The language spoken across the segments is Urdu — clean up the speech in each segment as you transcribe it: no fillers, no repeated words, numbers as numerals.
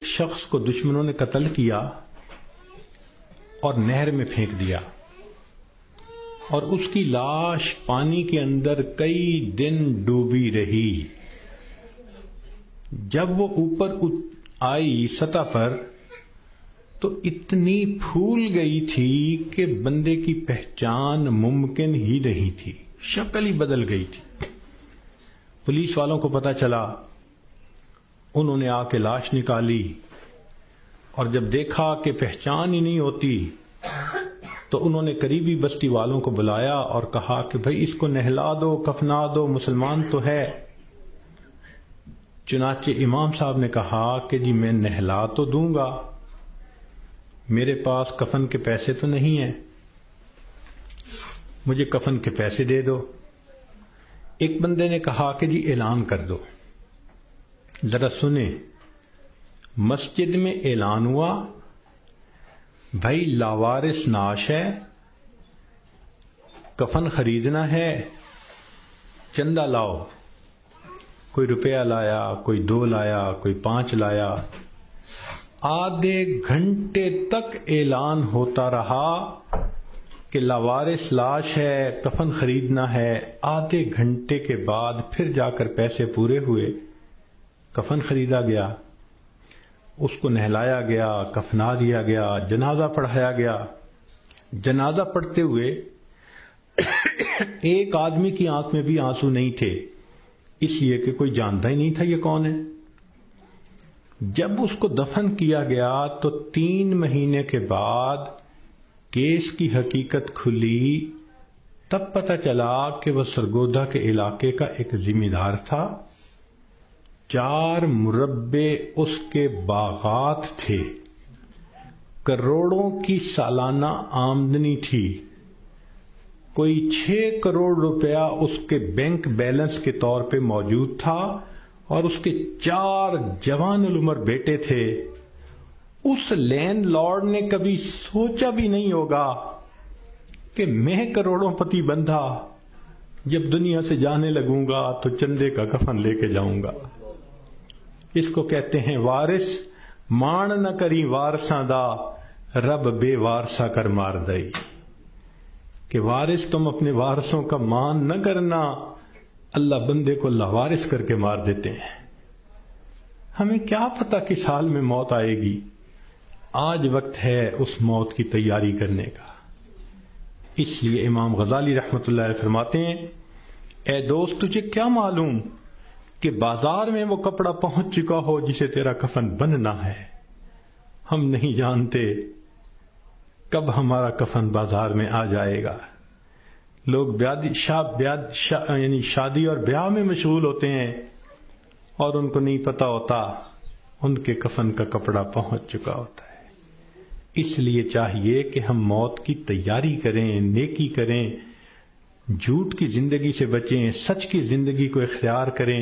شخص کو دشمنوں نے قتل کیا اور نہر میں پھینک دیا اور اس کی لاش پانی کے اندر کئی دن ڈوبی رہی. جب وہ اوپر آئی سطح پر تو اتنی پھول گئی تھی کہ بندے کی پہچان ممکن ہی نہیں تھی، شکل ہی بدل گئی تھی. پولیس والوں کو پتہ چلا، انہوں نے آ کے لاش نکالی اور جب دیکھا کہ پہچان ہی نہیں ہوتی تو انہوں نے قریبی بستی والوں کو بلایا اور کہا کہ بھئی اس کو نہلا دو، کفنا دو، مسلمان تو ہے. چنانچہ امام صاحب نے کہا کہ جی میں نہلا تو دوں گا، میرے پاس کفن کے پیسے تو نہیں ہیں، مجھے کفن کے پیسے دے دو. ایک بندے نے کہا کہ جی اعلان کر دو. ذرا سنیں، مسجد میں اعلان ہوا، بھائی لاوارث نعش ہے، کفن خریدنا ہے، چندہ لاؤ. کوئی روپیہ لایا، کوئی 2 لایا، کوئی 5 لایا. آدھے گھنٹے تک اعلان ہوتا رہا کہ لاوارث لاش ہے، کفن خریدنا ہے. آدھے گھنٹے کے بعد پھر جا کر پیسے پورے ہوئے، کفن خریدا گیا، اس کو نہلایا گیا، کفنا دیا گیا، جنازہ پڑھایا گیا. جنازہ پڑھتے ہوئے ایک آدمی کی آنکھ میں بھی آنسو نہیں تھے، اس لیے کہ کوئی جانتا ہی نہیں تھا یہ کون ہے. جب اس کو دفن کیا گیا تو 3 مہینے کے بعد کیس کی حقیقت کھلی، تب پتہ چلا کہ وہ سرگودا کے علاقے کا ایک ذمہ دار تھا. 4 مربع اس کے باغات تھے، کروڑوں کی سالانہ آمدنی تھی. کوئی 6 کروڑ روپیہ اس کے بینک بیلنس کے طور پہ موجود تھا اور اس کے 4 جوان العمر بیٹے تھے. اس لینڈ لارڈ نے کبھی سوچا بھی نہیں ہوگا کہ میں کروڑوں پتی بندھا جب دنیا سے جانے لگوں گا تو چندے کا کفن لے کے جاؤں گا. اس کو کہتے ہیں وارث مان نہ کری وارثاں دا، رب بے وارثا کر مار دئی. کہ وارث تم اپنے وارثوں کا مان نہ کرنا، اللہ بندے کو لاوارث کر کے مار دیتے ہیں. ہمیں کیا پتا کس حال میں موت آئے گی. آج وقت ہے اس موت کی تیاری کرنے کا. اس لیے امام غزالی رحمۃ اللہ علیہ فرماتے ہیں، اے دوست تجھے کیا معلوم کہ بازار میں وہ کپڑا پہنچ چکا ہو جسے تیرا کفن بننا ہے. ہم نہیں جانتے کب ہمارا کفن بازار میں آ جائے گا. لوگ یعنی شادی اور بیاہ میں مشغول ہوتے ہیں اور ان کو نہیں پتا ہوتا ان کے کفن کا کپڑا پہنچ چکا ہوتا ہے. اس لیے چاہیے کہ ہم موت کی تیاری کریں، نیکی کریں، جھوٹ کی زندگی سے بچیں، سچ کی زندگی کو اختیار کریں،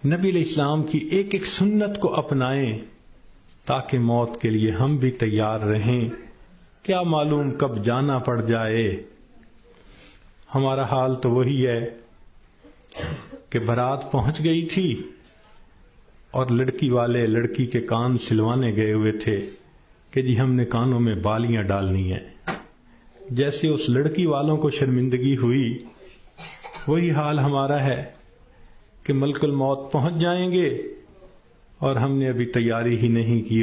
نبی علیہ السلام کی ایک ایک سنت کو اپنائیں تاکہ موت کے لیے ہم بھی تیار رہیں. کیا معلوم کب جانا پڑ جائے. ہمارا حال تو وہی ہے کہ بارات پہنچ گئی تھی اور لڑکی والے لڑکی کے کان سلوانے گئے ہوئے تھے کہ جی ہم نے کانوں میں بالیاں ڈالنی ہیں. جیسے اس لڑکی والوں کو شرمندگی ہوئی، وہی حال ہمارا ہے کہ ملک الموت پہنچ جائیں گے اور ہم نے ابھی تیاری ہی نہیں کی.